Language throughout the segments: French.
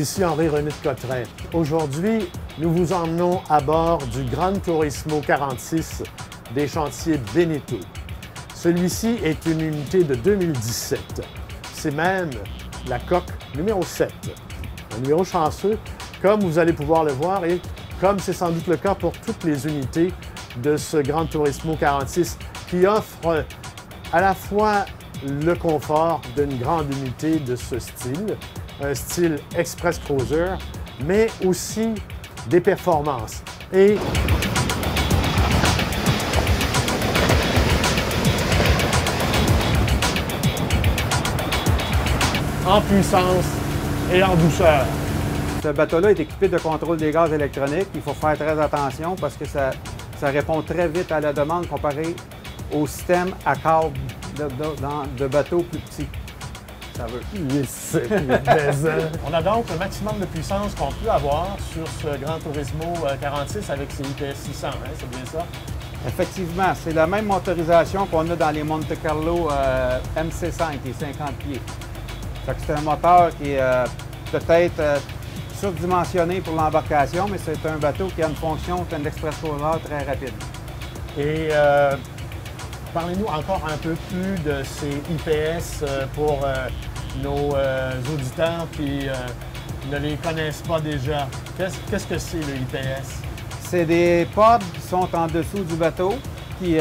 ici Henri-René de Cotterêts. Aujourd'hui, nous vous emmenons à bord du Gran Turismo 46 des chantiers Beneteau. Celui-ci est une unité de 2017. C'est même la coque numéro 7. Un numéro chanceux, comme vous allez pouvoir le voir, et comme c'est sans doute le cas pour toutes les unités de ce Gran Turismo 46, qui offre à la fois le confort d'une grande unité de ce style, un style Express Cruiser, mais aussi des performances. Et en puissance et en douceur. Ce bateau-là est équipé de contrôle des gaz électroniques. Il faut faire très attention parce que ça répond très vite à la demande comparé au système à câble de bateaux plus petits. Ça veut. Yes. On a donc le maximum de puissance qu'on peut avoir sur ce Gran Turismo 46 avec ses IPS 600, hein, c'est bien ça? Effectivement, c'est la même motorisation qu'on a dans les Monte Carlo MC5, qui est 50 pieds. C'est un moteur qui est peut-être surdimensionné pour l'embarcation, mais c'est un bateau qui a une fonction d'un express cruiser très rapide. Et parlez-nous encore un peu plus de ces IPS pour nos auditeurs qui ne les connaissent pas déjà. Qu'est-ce que c'est le IPS? C'est des pods qui sont en dessous du bateau qui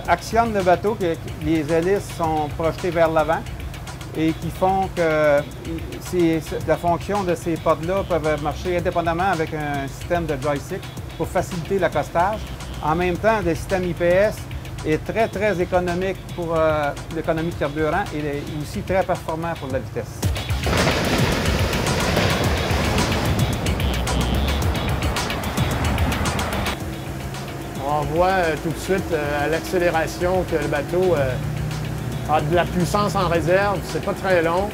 actionnent le bateau, que les hélices sont projetées vers l'avant et qui font que la fonction de ces pods-là peuvent marcher indépendamment avec un système de joystick pour faciliter l'accostage. En même temps, le système IPS est très, très économique pour l'économie de carburant et aussi très performant pour la vitesse. On voit tout de suite à l'accélération que le bateau a de la puissance en réserve, c'est pas très long.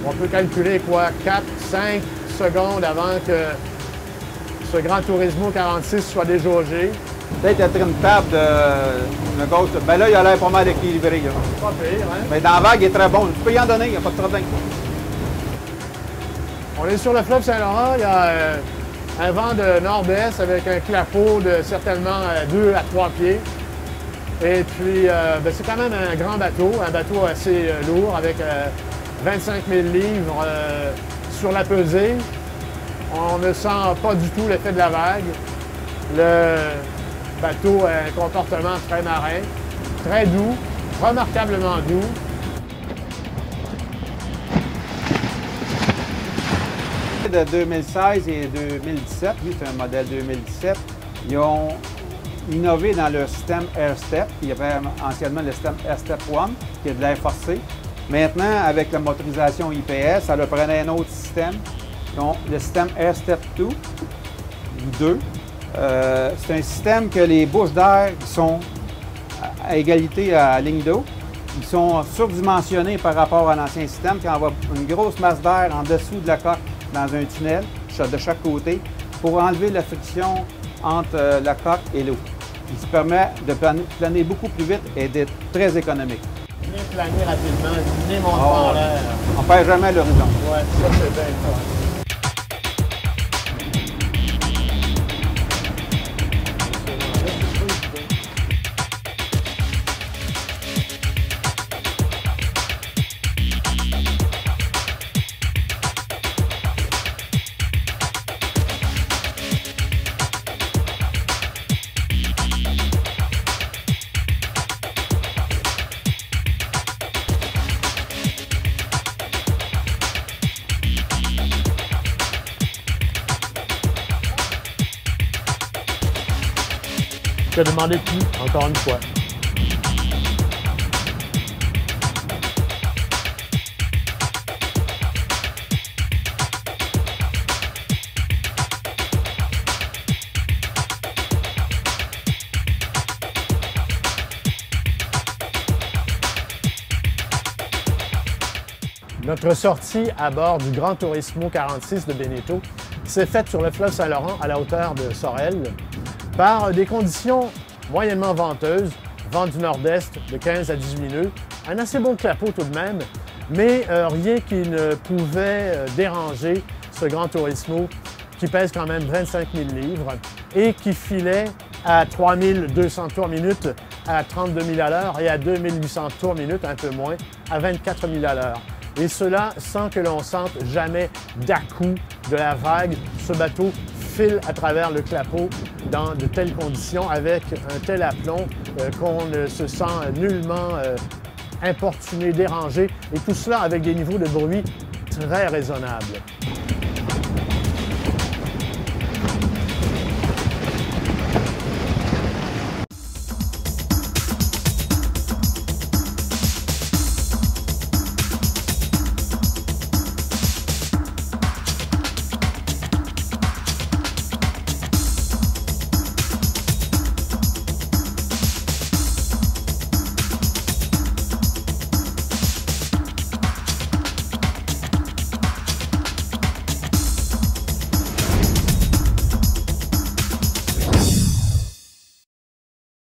On peut calculer quoi, 4, 5 secondes avant que ce Gran Turismo 46 soit déjaugé. Peut-être être une table de gauche. Ben là, il a l'air pas mal équilibré. Là. Pas pire, hein? Mais dans la vague, il est très bon. Tu peux y en donner, il n'y a pas de problème. On est sur le fleuve Saint-Laurent. Il y a un vent de nord-est avec un clapot de certainement 2 à 3 pieds. Et puis, c'est quand même un grand bateau, un bateau assez lourd avec 25 000 livres sur la pesée. On ne sent pas du tout l'effet de la vague. Le bateau a un comportement très marin, très doux, remarquablement doux. De 2016 et 2017, lui c'est un modèle 2017, ils ont innové dans leur système AirStep. Il y avait anciennement le système AirStep One, qui est de l'air forcé. Maintenant, avec la motorisation IPS, ça leur prenait un autre système. Donc, le système AirStep 2, ou 2, c'est un système que les bouches d'air sont à égalité à la ligne d'eau. Ils sont surdimensionnés par rapport à l'ancien système qui envoie une grosse masse d'air en dessous de la coque dans un tunnel de chaque côté pour enlever la friction entre la coque et l'eau. Il se permet de planer beaucoup plus vite et d'être très économique. Venir planer rapidement, venir monter en l'air. On ne perd jamais l'horizon. Oui, ça c'est bien fun. Je te demandais plus, encore une fois. Notre sortie à bord du Gran Turismo 46 de Beneteau s'est faite sur le fleuve Saint-Laurent à la hauteur de Sorel par des conditions moyennement venteuses, vent du nord-est de 15 à 18 nœuds, un assez bon clapot tout de même, mais rien qui ne pouvait déranger ce Gran Turismo qui pèse quand même 25 000 livres et qui filait à 3200 tours minute à 32 000 à l'heure et à 2800 tours minute, un peu moins, à 24 000 à l'heure. Et cela sans que l'on sente jamais d'à-coup de la vague. Ce bateau file à travers le clapot dans de telles conditions avec un tel aplomb qu'on ne se sent nullement importuné, dérangé, et tout cela avec des niveaux de bruit très raisonnables.